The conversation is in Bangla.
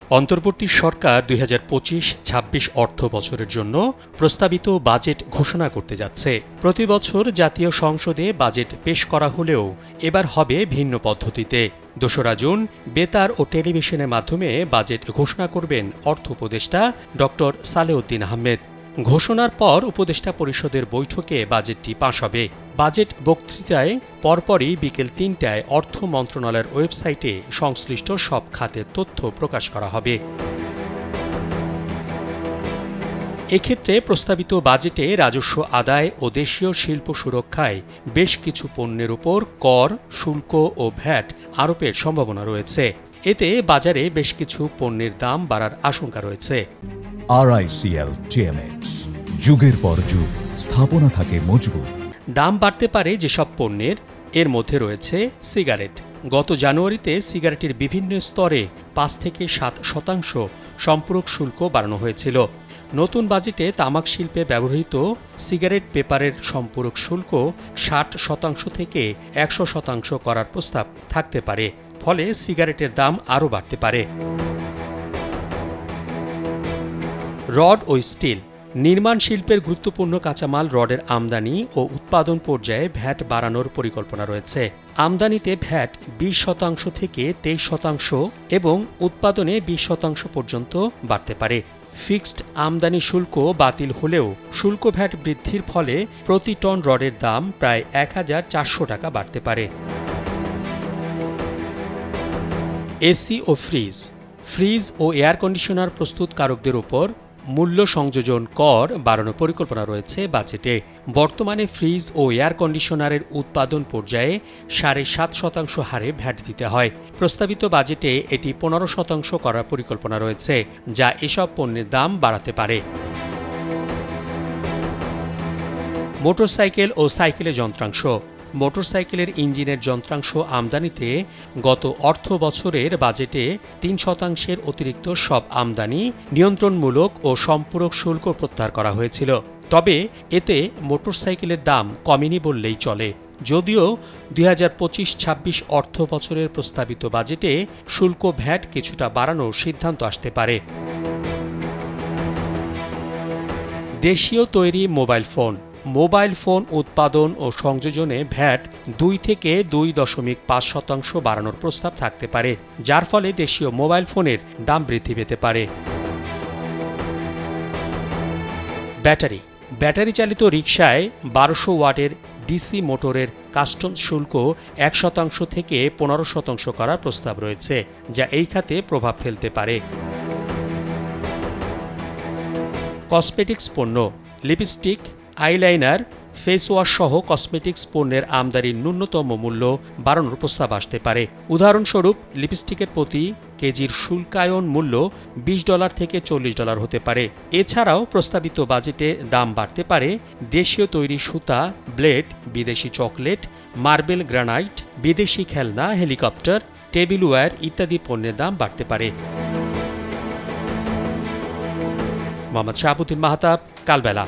অন্তর্বর্তী সরকার ২০২৫-২৬ অর্থ বছরের জন্য প্রস্তাবিত বাজেট ঘোষণা করতে যাচ্ছে। প্রতি বছর জাতীয় সংসদে বাজেট পেশ করা হলেও এবার হবে ভিন্ন পদ্ধতিতে। ২রা জুন বেতার ও টেলিভিশনের মাধ্যমে বাজেট ঘোষণা করবেন অর্থ উপদেষ্টা ড. সালেউদ্দিন আহমেদ। ঘোষণার পর উপদেষ্টা পরিষদের বৈঠকে বাজেটটি পাস হবে। বাজেট বক্তৃতায় পরপরই বিকেল ৩টায় অর্থ মন্ত্রণালয়ের ওয়েবসাইটে সংশ্লিষ্ট সব খাতের তথ্য প্রকাশ করা হবে। এক্ষেত্রে প্রস্তাবিত বাজেটে রাজস্ব আদায় ও দেশীয় শিল্প সুরক্ষায় বেশ কিছু পণ্যের উপর কর, শুল্ক ও ভ্যাট আরোপের সম্ভাবনা রয়েছে। এতে বাজারে বেশ কিছু পণ্যের দাম বাড়ার আশঙ্কা রয়েছে। RICL TMX, যুগের পর যুগ স্থাপনা থাকে মজবুত। দাম বাড়তে পারে যেসব পণ্যের, এর মধ্যে রয়েছে সিগারেট। গত জানুয়ারিতে সিগারেটের বিভিন্ন স্তরে ৫ থেকে ৭% সম্পূরক শুল্ক বাড়ানো হয়েছিল। নতুন বাজেটে তামাক শিল্পে ব্যবহৃত সিগারেট পেপারের সম্পূরক শুল্ক ৬০% থেকে ১০০% করার প্রস্তাব থাকতে পারে। ফলে সিগারেটের দাম আরও বাড়তে পারে। রড ও স্টিল। নির্মাণ শিল্পের গুরুত্বপূর্ণ কাঁচামাল রডের আমদানি ও উৎপাদন পর্যায়ে ভ্যাট বাড়ানোর পরিকল্পনা রয়েছে। আমদানিতে ভ্যাট ২০% থেকে ২৩% এবং উৎপাদনে ২০% পর্যন্ত বাড়তে পারে। ফিক্সড আমদানি শুল্ক বাতিল হলেও শুল্ক ভ্যাট বৃদ্ধির ফলে প্রতি টন রডের দাম প্রায় ১,৪০০ টাকা বাড়তে পারে। এসি ও ফ্রিজ। ফ্রিজ ও এয়ার কন্ডিশনার প্রস্তুতকারকদের উপর মূল্য সংযোজন কর বাড়ানোর পরিকল্পনা রয়েছে বাজেটে। বর্তমানে ফ্রিজ ও এয়ার কন্ডিশনারের উৎপাদন পর্যায়ে ৭.৫% হারে ভ্যাট দিতে হয়। প্রস্তাবিত বাজেটে এটি ১৫% করার পরিকল্পনা রয়েছে, যা এসব পণ্যের দাম বাড়াতে পারে। মোটরসাইকেল ও সাইকেলের যন্ত্রাংশ। মোটরসাইকেলের ইঞ্জিনের যন্ত্রাংশ আমদানিতে গত অর্থ বছরের বাজেটে ৩% অতিরিক্ত সব আমদানি নিয়ন্ত্রণমূলক ও সম্পূরক শুল্ক প্রত্যাহার করা হয়েছিল। তবে এতে মোটরসাইকেলের দাম কমেনি বললেই চলে। যদিও ২০২৫-২৬ অর্থ বছরের প্রস্তাবিত বাজেটে শুল্ক ভ্যাট কিছুটা বাড়ানোর সিদ্ধান্ত আসতে পারে। দেশীয় তৈরি মোবাইল ফোন। মোবাইল ফোন উৎপাদন ও সংযোজনে ভ্যাট ২ থেকে ২.৫% বাড়ানোর প্রস্তাব থাকতে পারে, যার ফলে দেশীয় মোবাইল ফোনের দাম বৃদ্ধি পেতে পারে। ব্যাটারি। ব্যাটারি চালিত রিকশায় ১২০০ ওয়াটের ডিসি মোটরের কাস্টমস শুল্ক ১% থেকে ১৫% করার প্রস্তাব রয়েছে, যা এই খাতে প্রভাব ফেলতে পারে। কসমেটিক্স পণ্য। লিপস্টিক, আইলাইনার, ফেস ওয়াশ সহ কসমেটিক্স পণ্যের আমদানির ন্যূনতম মূল্য বাড়ানোর প্রস্তাব আসতে পারে। উদাহরণস্বরূপ লিপস্টিকের প্রতি কেজির শুল্কায়ন মূল্য $20 থেকে $40 হতে পারে। এছাড়াও প্রস্তাবিত বাজেটে দাম বাড়তে পারে দেশীয় তৈরি সুতা, ব্লেড, বিদেশি চকলেট, মার্বেল গ্রানাইট, বিদেশি খেলনা, হেলিকপ্টার, টেবিলওয়্যার ইত্যাদি পণ্যের দাম বাড়তে পারে। মোহাম্মদ শাহাবুদ্দিন মাহতাব, কালবেলা।